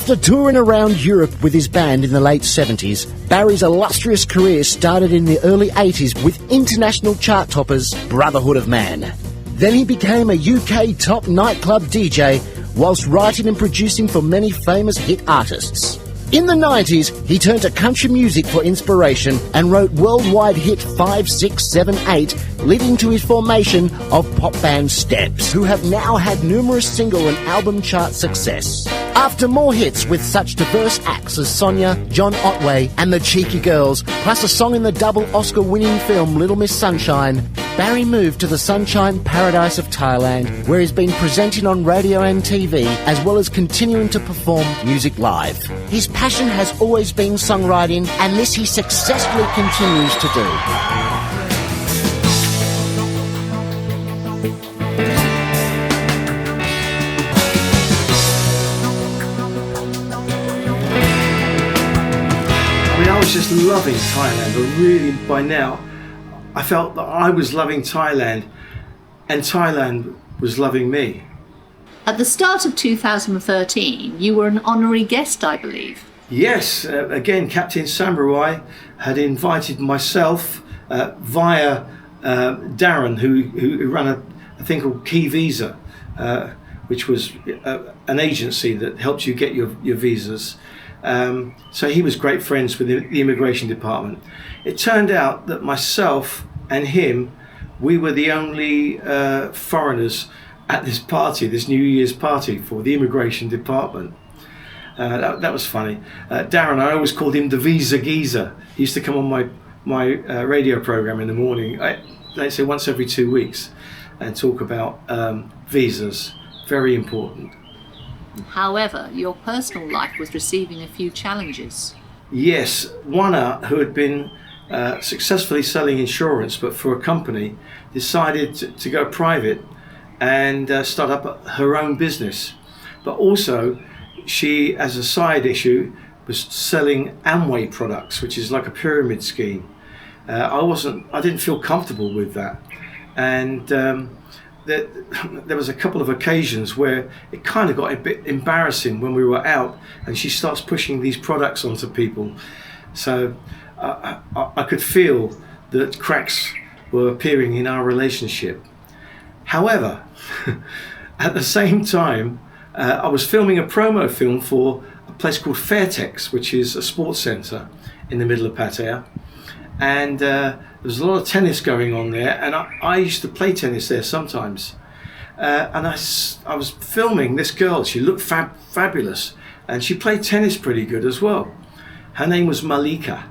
After touring around Europe with his band in the late 70s, Barry's illustrious career started in the early 80s with international chart toppers Brotherhood of Man. Then he became a UK top nightclub DJ whilst writing and producing for many famous hit artists. In the 90s, he turned to country music for inspiration and wrote worldwide hit 5, 6, 7, 8, leading to his formation of pop band Steps, who have now had numerous single and album chart success. After more hits with such diverse acts as Sonia, John Otway and the Cheeky Girls, plus a song in the double Oscar-winning film Little Miss Sunshine, Barry moved to the Sunshine Paradise of Thailand, where he's been presenting on radio and TV, as well as continuing to perform music live. His passion has always been songwriting, and this he successfully continues to do. I was just loving Thailand, but really by now I felt that I was loving Thailand and Thailand was loving me. At the start of 2013, you were an honorary guest, I believe. Yes, again, Captain Samurai had invited myself via Darren, who ran a thing called Key Visa, which was an agency that helped you get your visas. So he was great friends with the immigration department. It turned out that myself and him, we were the only foreigners at this party, this New Year's party for the immigration department. That was funny. Darren, I always called him the Visa Geezer. He used to come on my radio program in the morning, let's say once every 2 weeks, and talk about visas. Very important. However, your personal life was receiving a few challenges. Yes, Wana, who had been successfully selling insurance, but for a company, decided to go private and start up her own business. But also, she, as a side issue, was selling Amway products, which is like a pyramid scheme. I didn't feel comfortable with that, and there was a couple of occasions where it kind of got a bit embarrassing when we were out and she starts pushing these products onto people. So I could feel that cracks were appearing in our relationship. However, at the same time, I was filming a promo film for a place called Fairtex, which is a sports centre in the middle of Pattaya. And there's a lot of tennis going on there, and I used to play tennis there sometimes. And I was filming this girl. She looked fabulous, and she played tennis pretty good as well. Her name was Malika,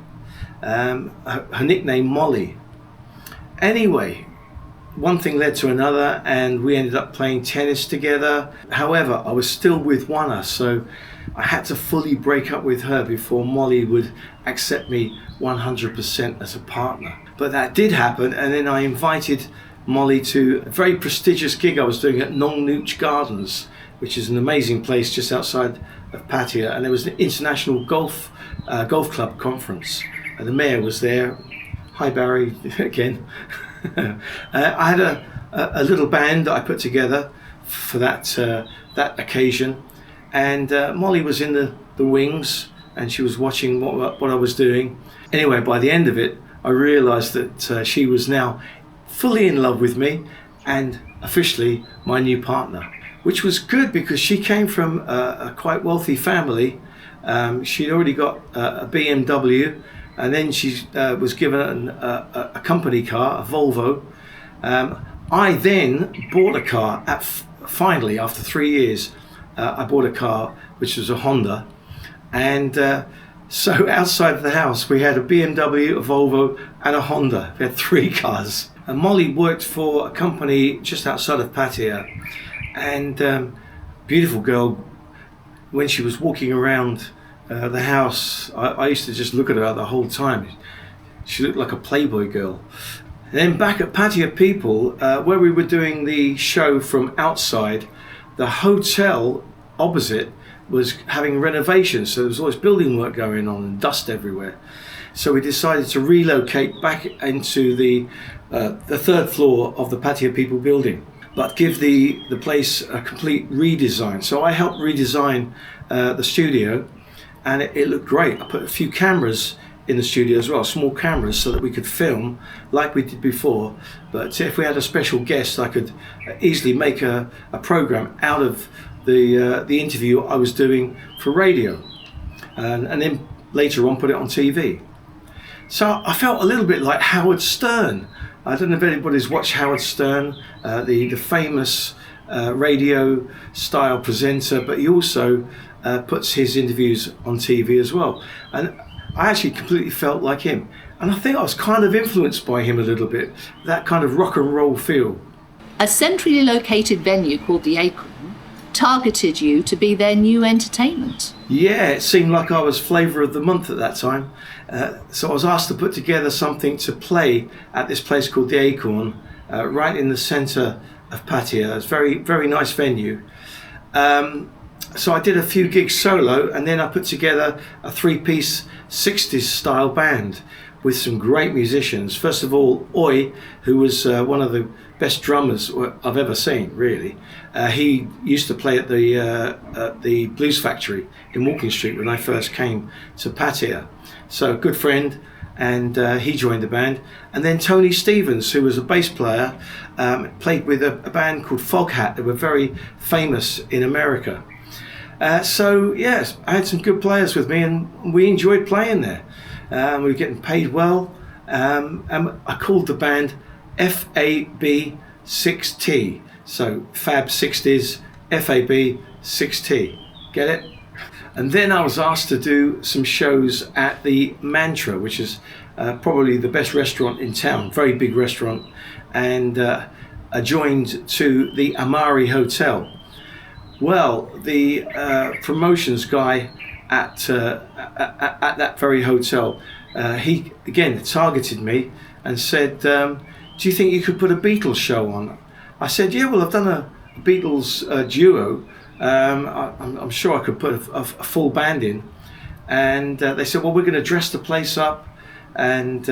her nickname Molly. Anyway, one thing led to another, and we ended up playing tennis together. However, I was still with Wana, so I had to fully break up with her before Molly would accept me 100% as a partner. But that did happen, and then I invited Molly to a very prestigious gig I was doing at Nong Nooch Gardens, which is an amazing place just outside of Pattaya, and there was an international golf club conference, and the mayor was there. Hi Barry, again. I had a little band that I put together for that occasion, and Molly was in the wings, and she was watching what I was doing. Anyway, by the end of it, I realised that she was now fully in love with me and officially my new partner, which was good because she came from a quite wealthy family. She'd already got a BMW, and then she was given a company car, a Volvo. I then bought a car, finally after 3 years, I bought a car which was a Honda, and so outside of the house we had a BMW, a Volvo and a Honda. We had 3 cars. And Molly worked for a company just outside of Pattaya, and beautiful girl. When she was walking around the house, I used to just look at her the whole time. She looked like a Playboy girl. And then back at Pattaya People, where we were doing the show from outside, the hotel opposite was having renovations, so there was always building work going on and dust everywhere. So we decided to relocate back into the 3rd floor of the Pattaya People building. but give the place a complete redesign. So I helped redesign the studio, and it looked great. I put a few cameras in the studio as well, small cameras, so that we could film like we did before. But if we had a special guest, I could easily make a program out of the interview I was doing for radio, and then later on put it on TV. So I felt a little bit like Howard Stern. I don't know if anybody's watched Howard Stern, the famous radio style presenter, but he also puts his interviews on TV as well. And I actually completely felt like him. And I think I was kind of influenced by him a little bit, that kind of rock and roll feel. A centrally located venue called the Acorn targeted you to be their new entertainment. Yeah, it seemed like I was flavour of the month at that time. So I was asked to put together something to play at this place called the Acorn, right in the centre of Pattaya. It's a very, very nice venue. So I did a few gigs solo, and then I put together a 3-piece 60s style band with some great musicians. First of all, Oi, who was one of the best drummers I've ever seen, really. He used to play at the Blues Factory in Walking Street when I first came to Pattaya. So a good friend, and he joined the band. And then Tony Stevens, who was a bass player, played with a band called Foghat. They were very famous in America. So yes, I had some good players with me, and we enjoyed playing there. We were getting paid well, and I called the band FAB6T. So Fab 60s, FAB 6T. Get it? And then I was asked to do some shows at the Mantra, which is probably the best restaurant in town, very big restaurant, and adjoined to the Amari Hotel. Well, the promotions guy at that very hotel, he again targeted me and said, "Do you think you could put a Beatles show on?" I said, "Yeah, well, I've done a Beatles duo. I'm sure I could put a full band in." And they said, "Well, we're going to dress the place up." And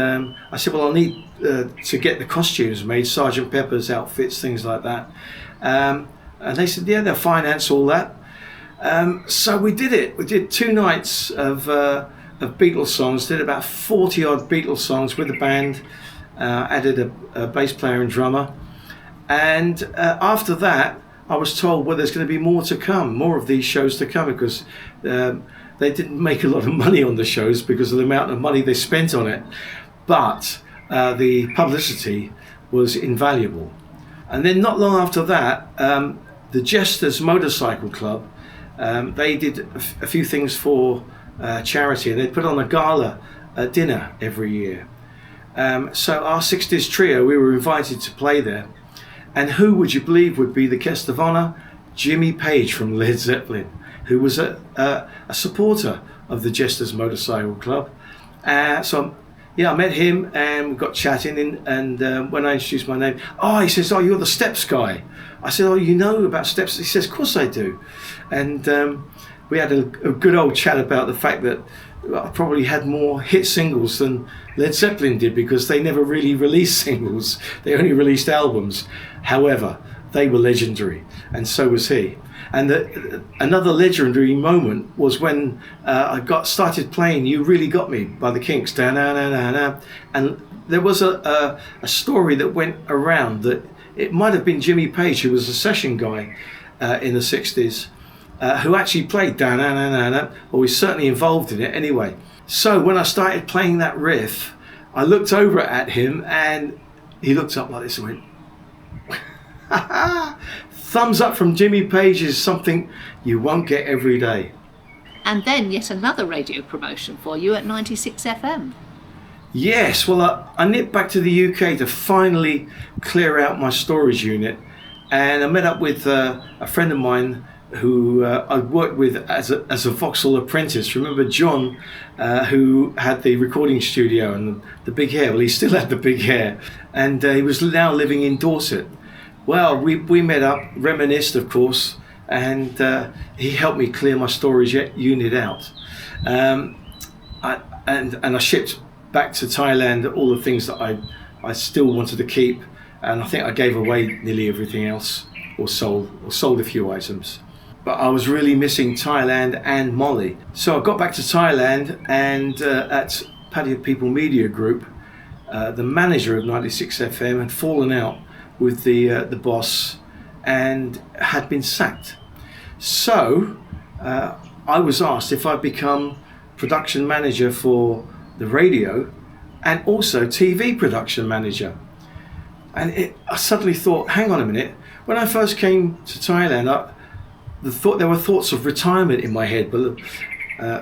I said, "Well, I'll need to get the costumes made, Sergeant Pepper's outfits, things like that." And they said, "Yeah, they'll finance all that." So we did it. We did 2 nights of Beatles songs, did about 40 odd Beatles songs with the band, added a bass player and drummer. And after that, I was told, well, there's going to be more to come, more of these shows to come, because they didn't make a lot of money on the shows because of the amount of money they spent on it. But the publicity was invaluable. And then not long after that, the Jesters Motorcycle Club, they did a few things for charity, and they put on a gala dinner every year. So our 60s trio, we were invited to play there. And who would you believe would be the guest of honour? Jimmy Page from Led Zeppelin, who was a supporter of the Jesters Motorcycle Club. So yeah, I met him and we got chatting, and when I introduced my name, he says, "Oh, you're the Steps guy." I said, "Oh, you know about Steps?" He says, "Of course I do." And we had a good old chat about the fact that I probably had more hit singles than Led Zeppelin did, because they never really released singles. They only released albums. However, they were legendary, and so was he. And another legendary moment was when I started playing "You Really Got Me" by the Kinks. And there was a story that went around that it might have been Jimmy Page, who was a session guy in the 60s, who actually played or was certainly involved in it anyway. So when I started playing that riff, I looked over at him and he looked up like this and went, "Thumbs up from Jimmy Page is something you won't get every day." And then yet another radio promotion for you at 96 FM. Yes, well, I nipped back to the UK to finally clear out my storage unit, and I met up with a friend of mine who I'd worked with as a Vauxhall apprentice. Remember John, who had the recording studio and the big hair? Well, he still had the big hair, and he was now living in Dorset. Well, we met up, reminisced, of course, and he helped me clear my storage unit out. And I shipped back to Thailand all the things that I still wanted to keep, and I think I gave away nearly everything else, or sold a few items. But I was really missing Thailand and Molly. So I got back to Thailand, and at Patio People Media Group, the manager of 96 FM had fallen out with the boss and had been sacked. So I was asked if I'd become production manager for the radio and also TV production manager. And I suddenly thought, hang on a minute, when I first came to Thailand, there were thoughts of retirement in my head, but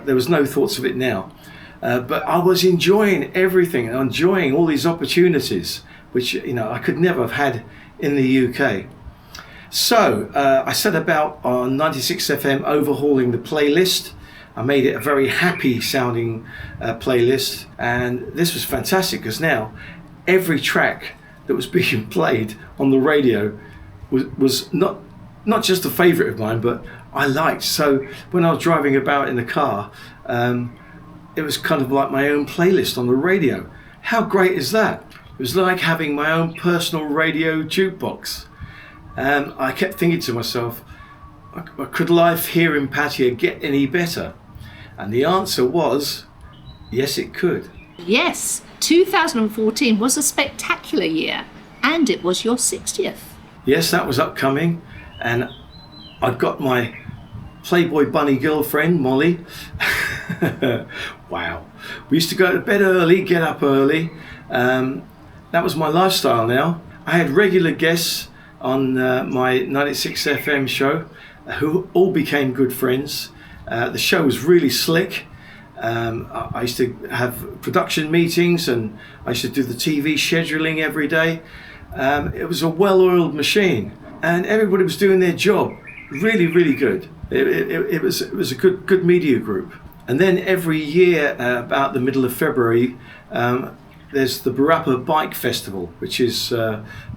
there was no thoughts of it now. But I was enjoying everything, enjoying all these opportunities, which I could never have had in the UK. So I set about on 96 FM overhauling the playlist. I made it a very happy sounding playlist, and this was fantastic because now every track that was being played on the radio was not just a favourite of mine, but I liked. So when I was driving about in the car, it was kind of like my own playlist on the radio. How great is that? It was like having my own personal radio jukebox. I kept thinking to myself, could life here in Pattaya get any better? And the answer was, yes, it could. Yes, 2014 was a spectacular year, and it was your 60th. Yes, that was upcoming, and I'd got my Playboy bunny girlfriend, Molly. Wow. We used to go to bed early, get up early. That was my lifestyle now. I had regular guests on my 96 FM show who all became good friends. The show was really slick. I used to have production meetings, and I used to do the TV scheduling every day. It was a well-oiled machine, and everybody was doing their job really, really good. It was a good media group. And then every year, about the middle of February, there's the Barapa Bike Festival, which is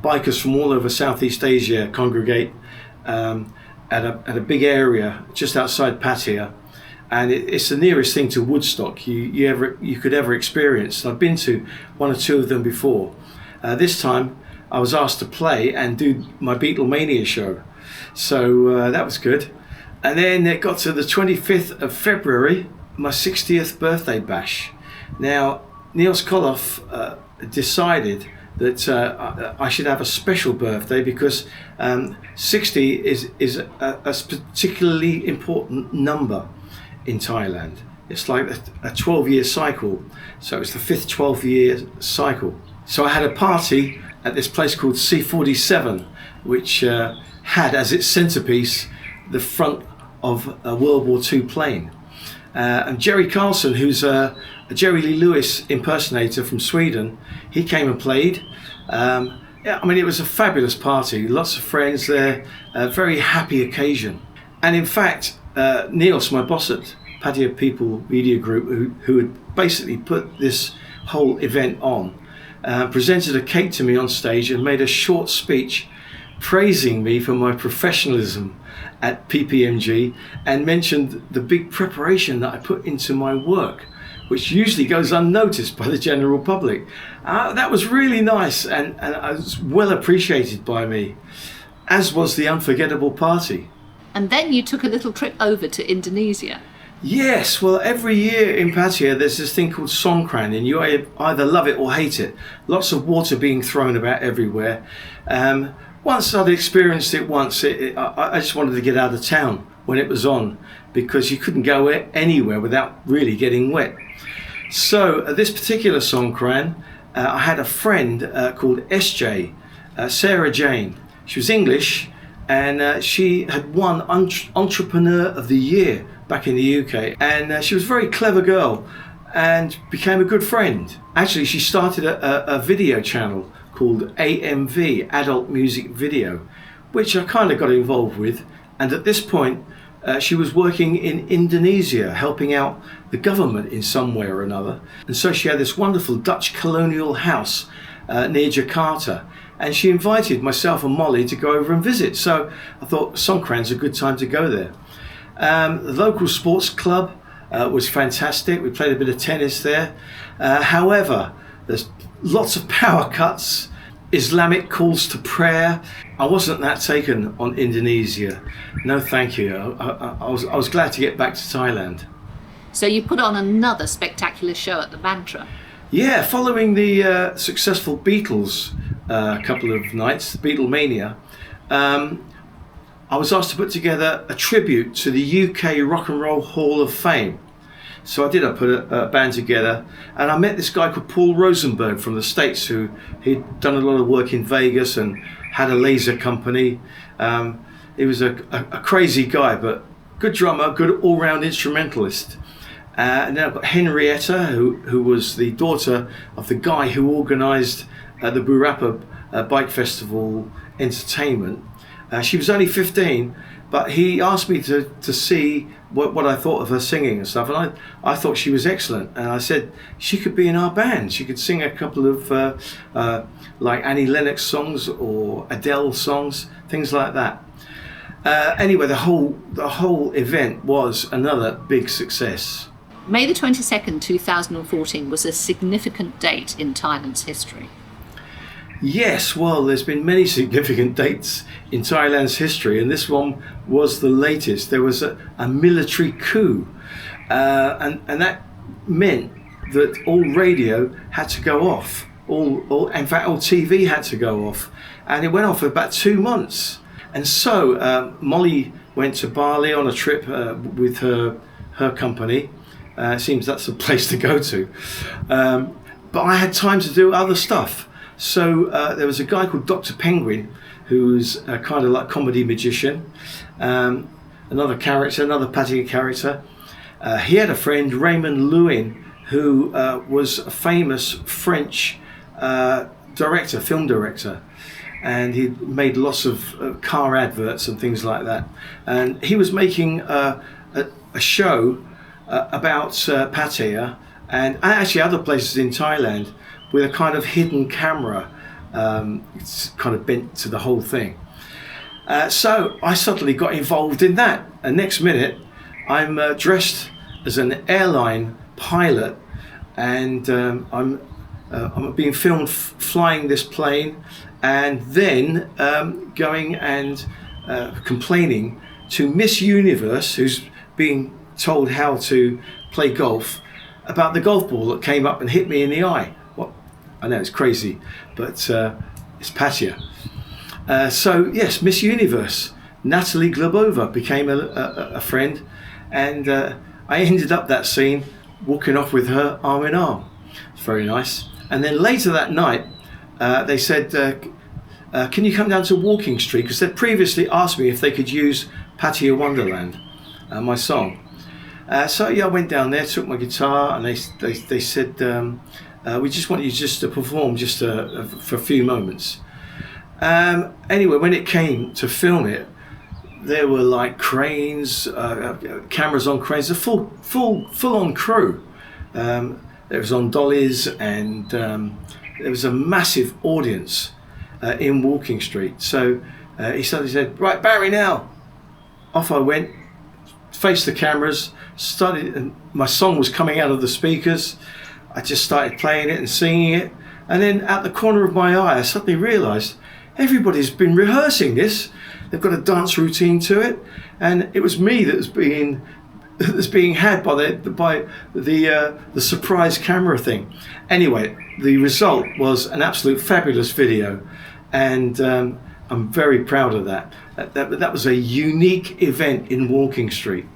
bikers from all over Southeast Asia congregate at a big area just outside Pattaya, and it's the nearest thing to Woodstock you could ever experience. I've been to one or two of them before. This time I was asked to play and do my Beatlemania show, so that was good. And then it got to the 25th of February, my 60th birthday bash. Now, Niels Koloff decided that I should have a special birthday because 60 is a particularly important number in Thailand. It's like a 12-year cycle, so it's the 5th 12-year cycle. So I had a party at this place called C47, which had as its centerpiece the front of a World War II plane. And Jerry Carlson, who's a Jerry Lee Lewis impersonator from Sweden, he came and played. It was a fabulous party, lots of friends there, a very happy occasion. And in fact, Niels, my boss at Patio People Media Group, who had basically put this whole event on, presented a cake to me on stage and made a short speech praising me for my professionalism at PPMG, and mentioned the big preparation that I put into my work, which usually goes unnoticed by the general public. That was really nice, and it was well appreciated by me, as was the unforgettable party. And then you took a little trip over to Indonesia. Yes, well, every year in Pattaya there's this thing called Songkran, and you either love it or hate it. Lots of water being thrown about everywhere. Once I'd experienced it once, I just wanted to get out of town when it was on, because you couldn't go anywhere without really getting wet. So this particular Songkran, I had a friend called SJ, Sarah Jane. She was English, and she had won Entrepreneur of the Year back in the UK, and she was a very clever girl and became a good friend. Actually, she started a video channel called AMV, Adult Music Video, which I kind of got involved with, and at this point she was working in Indonesia, helping out the government in some way or another, and so she had this wonderful Dutch colonial house near Jakarta, and she invited myself and Molly to go over and visit. So I thought Songkran's a good time to go there. The local sports club was fantastic. We played a bit of tennis there. However, there's lots of power cuts, Islamic calls to prayer. I wasn't that taken on Indonesia. No, thank you. I was glad to get back to Thailand. So you put on another spectacular show at the Mantra. Yeah, following the successful Beatles couple of nights, Beatlemania, I was asked to put together a tribute to the UK Rock and Roll Hall of Fame. So I did. I put a band together, and I met this guy called Paul Rosenberg from the States, who he'd done a lot of work in Vegas and had a laser company. He was a crazy guy, but good drummer, good all-round instrumentalist. And then I've got Henrietta, who was the daughter of the guy who organised the Burapa Bike Festival entertainment. She was only 15, but he asked me to see what I thought of her singing and stuff, and I thought she was excellent. And I said she could be in our band. She could sing a couple of like Annie Lennox songs or Adele songs, things like that. Anyway, the whole event was another big success. May the 22nd, 2014 was a significant date in Thailand's history. Yes, well, there's been many significant dates in Thailand's history, and this one was the latest. There was a military coup, and that meant that all radio had to go off. In fact, all TV had to go off, and it went off for about 2 months. And so Molly went to Bali on a trip with her company. It seems that's the place to go to. But I had time to do other stuff. So there was a guy called Dr. Penguin, who's a kind of like comedy magician. Another Pattaya character. He had a friend, Raymond Lewin, who was a famous French film director. And he made lots of car adverts and things like that. And he was making a show about Pattaya and actually other places in Thailand with a kind of hidden camera. It's kind of bent to the whole thing. So I suddenly got involved in that. And next minute, I'm dressed as an airline pilot, and I'm being filmed flying this plane, and then going and complaining to Miss Universe, who's being told how to play golf, about the golf ball that came up and hit me in the eye. Well, I know it's crazy, but it's Pattaya. So yes, Miss Universe, Natalie Glebova, became a friend, and I ended up that scene walking off with her arm in arm. It's very nice. And then later that night, they said, can you come down to Walking Street? Because they'd previously asked me if they could use Pattaya Wonderland, my song. So yeah, I went down there, took my guitar, and they said, we just want you just to perform just for a few moments. Anyway, when it came to film it, there were like cranes, cameras on cranes, a full-on crew. There was on dollies, and there was a massive audience in Walking Street. So he suddenly said, "Right, Barry, now." Off I went, faced the cameras, started, and my song was coming out of the speakers. I just started playing it and singing it, and then out the corner of my eye, I suddenly realised everybody's been rehearsing this. They've got a dance routine to it, and it was me that's being had by the surprise camera thing. Anyway, the result was an absolute fabulous video, and I'm very proud of that. That was a unique event in Walking Street.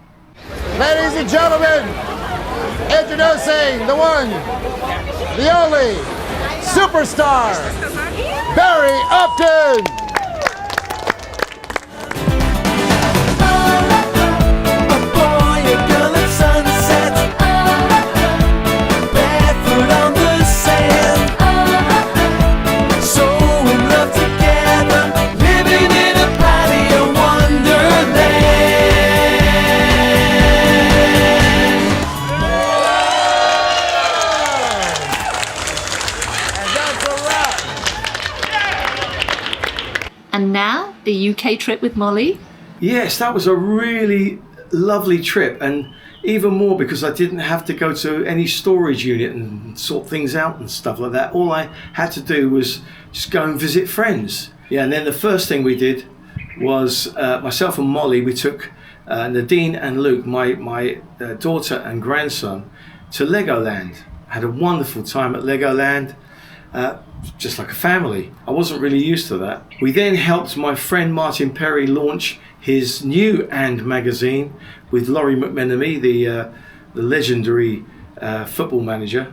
Ladies and gentlemen, introducing the one, the only, superstar, Barry Upton. And now, the UK trip with Molly? Yes, that was a really lovely trip, and even more because I didn't have to go to any storage unit and sort things out and stuff like that. All I had to do was just go and visit friends. Yeah, and then the first thing we did was myself and Molly, we took Nadine and Luke, my daughter and grandson, to Legoland. Had a wonderful time at Legoland, just like a family. I wasn't really used to that. We then helped my friend Martin Perry launch his new And magazine with Laurie McMenemy, the legendary football manager.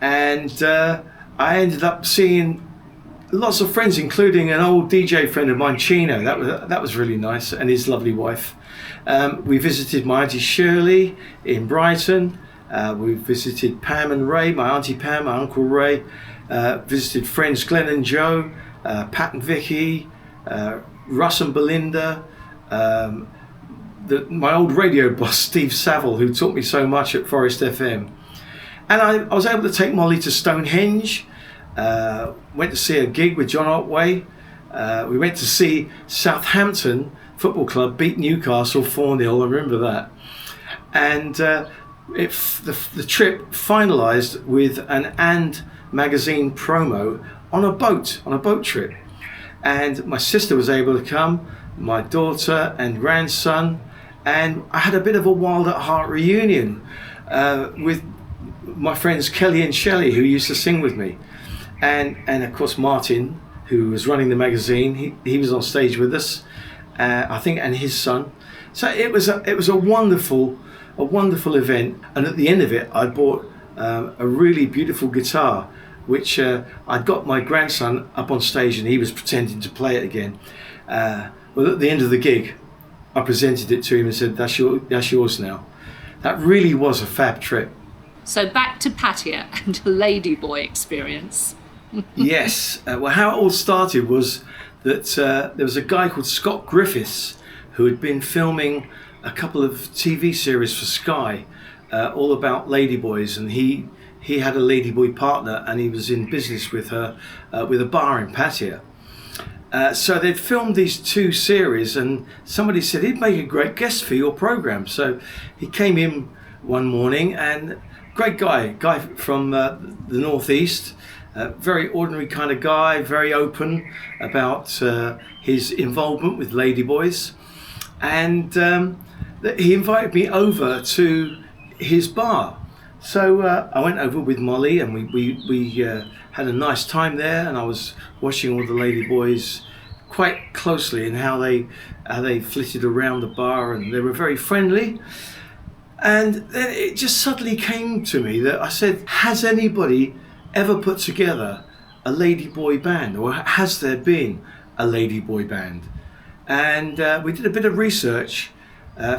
And I ended up seeing lots of friends, including an old DJ friend of mine, Chino. That was really nice, and his lovely wife. We visited my auntie Shirley in Brighton. We visited Pam and Ray, my auntie Pam, my uncle Ray. Visited friends Glenn and Joe, Pat and Vicky, Russ and Belinda. My old radio boss Steve Saville, who taught me so much at Forest FM. And I was able to take Molly to Stonehenge. Went to see a gig with John Otway. We went to see Southampton Football Club beat Newcastle 4-0, I remember that. And the trip finalised with an And magazine promo on a boat trip. And my sister was able to come, my daughter and grandson, and I had a bit of a Wild at Heart reunion with my friends Kelly and Shelley, who used to sing with me. And of course Martin, who was running the magazine, he was on stage with us, I think, and his son. So it was a wonderful event. And at the end of it, I bought a really beautiful guitar, which I'd got my grandson up on stage, and he was pretending to play it again. Well, at the end of the gig, I presented it to him and said, "That's yours now." That really was a fab trip. So back to Pattaya and the Ladyboy experience. Yes. Well, how it all started was that there was a guy called Scott Griffiths who had been filming a couple of TV series for Sky, all about ladyboys, and he had a ladyboy partner, and he was in business with her with a bar in Pattaya. So they'd filmed these two series, and somebody said he'd make a great guest for your program. So he came in one morning, and great guy from the northeast, very ordinary kind of guy, very open about his involvement with ladyboys, and he invited me over to his bar. So I went over with Molly, and we had a nice time there, and I was watching all the ladyboys quite closely and how they flitted around the bar, and they were very friendly. And then it just suddenly came to me that I said, has anybody ever put together a ladyboy band, or has there been a ladyboy band? And we did a bit of research,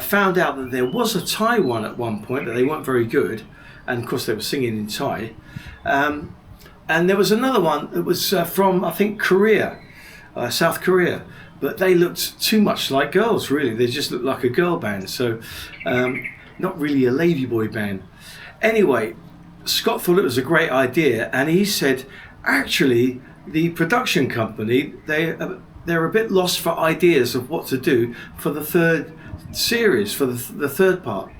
found out that there was a Thai one at one point, but they weren't very good, and of course they were singing in Thai. And there was another one that was from, I think, Korea, South Korea, but they looked too much like girls, really. They just looked like a girl band, so not really a ladyboy band. Anyway, Scott thought it was a great idea, and he said, actually, the production company, they're a bit lost for ideas of what to do for the third series, for the third part.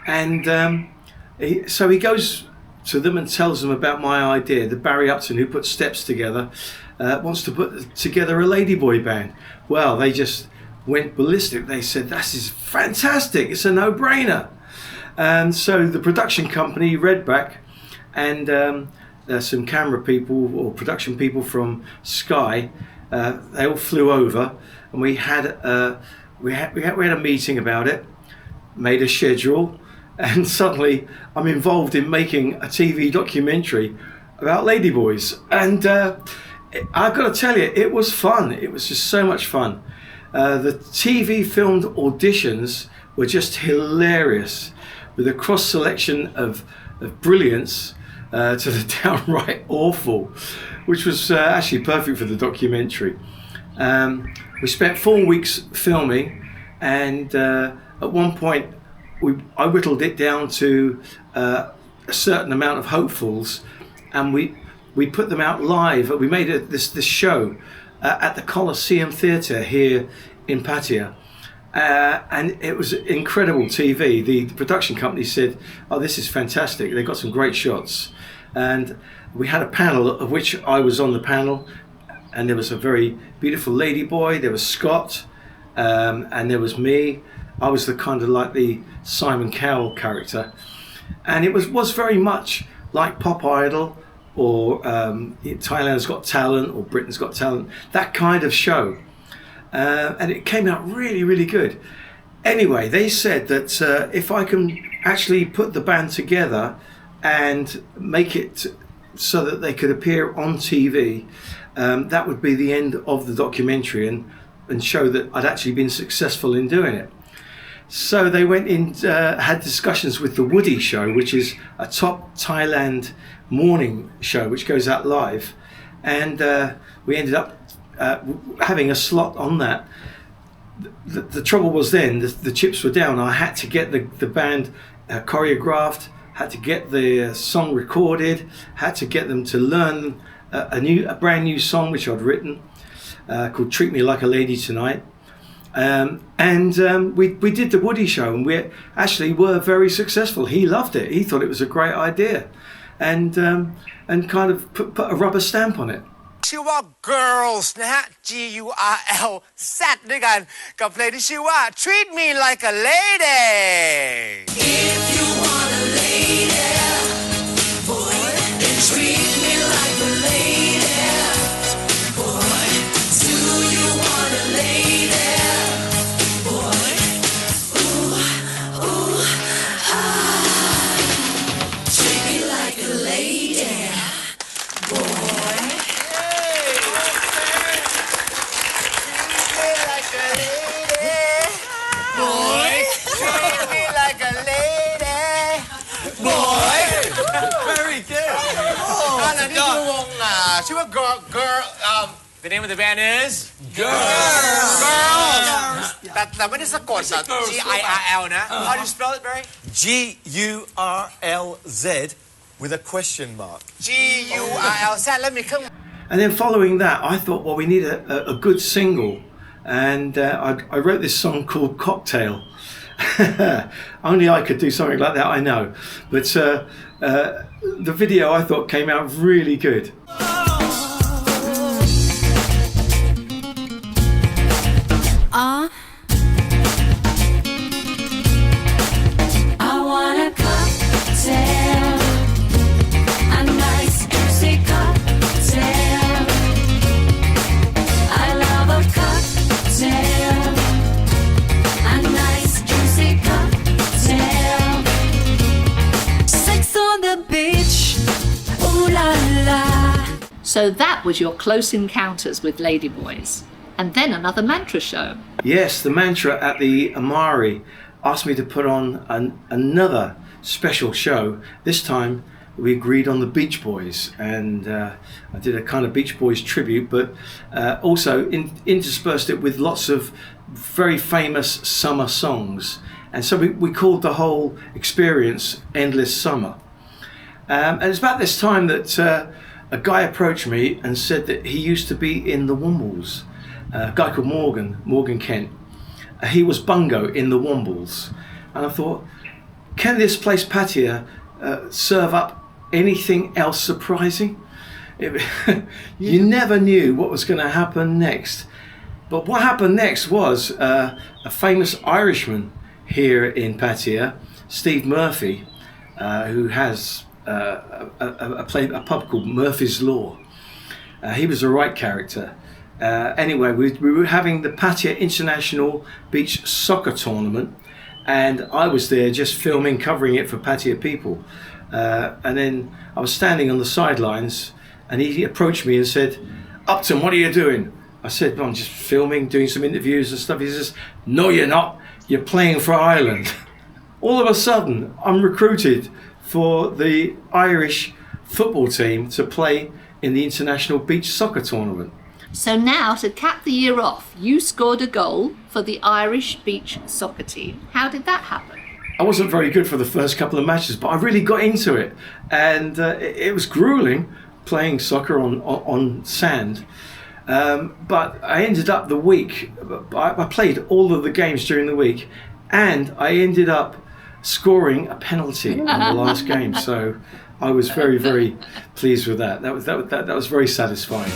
And so he goes to them and tells them about my idea. The Barry Upton, who put Steps together, wants to put together a ladyboy band. Well, they just went ballistic. They said, "This is fantastic, it's a no-brainer." And so the production company read back, and some camera people or production people from Sky, they all flew over, and we had a meeting about it, made a schedule, and suddenly I'm involved in making a TV documentary about ladyboys. And I've got to tell you, it was fun. It was just so much fun. The TV filmed auditions were just hilarious, with a cross selection of brilliance to the downright awful, which was actually perfect for the documentary. We spent 4 weeks filming, and at one point I whittled it down to a certain amount of hopefuls, and we put them out live. We made this show at the Coliseum Theatre here in Pattaya, And it was incredible TV. The production company said, "Oh, this is fantastic. They got some great shots." And we had a panel of which I was on the panel, and there was a very beautiful lady boy. There was Scott, and there was me. I was the kind of like the Simon Cowell character, and it was very much like Pop Idol or Thailand's Got Talent or Britain's Got Talent, that kind of show. And it came out really, really good. Anyway, they said that if I can actually put the band together and make it so that they could appear on TV, that would be the end of the documentary and show that I'd actually been successful in doing it. So they went in, had discussions with The Woody Show, which is a top Thailand morning show which goes out live. And we ended up having a slot on that. The trouble was then, the chips were down. I had to get the band choreographed, had to get the song recorded, had to get them to learn a brand new song which I'd written called Treat Me Like a Lady Tonight. We did the Woody Show, and we actually were very successful. He loved it. He thought it was a great idea, and kind of put a rubber stamp on it. ชื่อว่า Girls นะฮะ GURLZ ด้วยกันกับเพลงที่ชื่อว่า Treat Me Like a Lady If you want a lady boy then treat me like a lady boy Do you want a lady boy Ooh, ooh, ah Treat me like a lady boy The name of the band is Girls. That one is a GIRL นะ How do you spell it, Barry? GURLZ with a question mark. GURLZ. Let me come. And then following that, I thought, well, we need a good single, and I wrote this song called Cocktail. Only I could do something like that, I know. But the video, I thought, came out really good. I want a cocktail, a nice juicy cocktail. I love a cocktail, a nice juicy cocktail. Sex on the beach, ooh la la. So that was your close encounters with ladyboys. And then another mantra show. Yes, the mantra at the Amari asked me to put on another special show. This time we agreed on the Beach Boys, and I did a kind of Beach Boys tribute, but also interspersed it with lots of very famous summer songs. And so we called the whole experience Endless Summer. And it's about this time that a guy approached me and said that he used to be in the Wombles. A guy called Morgan Kent. He was bungo in the Wombles. And I thought, can this place Pattaya serve up anything else surprising? You never knew what was going to happen next. But what happened next was a famous Irishman here in Pattaya, Steve Murphy, who has a pub called Murphy's Law. He was the right character. Anyway, we were having the Pattaya International Beach Soccer Tournament, and I was there just filming, covering it for Pattaya people. And then I was standing on the sidelines, and he approached me and said, "Upton, what are you doing?" I said, "I'm just filming, doing some interviews and stuff." He says, "No, you're not. You're playing for Ireland." All of a sudden, I'm recruited for the Irish football team to play in the International Beach Soccer Tournament. So now, to cap the year off, you scored a goal for the Irish beach soccer team. How did that happen? I wasn't very good for the first couple of matches, but I really got into it. And it was grueling playing soccer on sand. But I ended up the week, I played all of the games during the week, and I ended up scoring a penalty in the last game. So I was very, very pleased with that. That was very satisfying.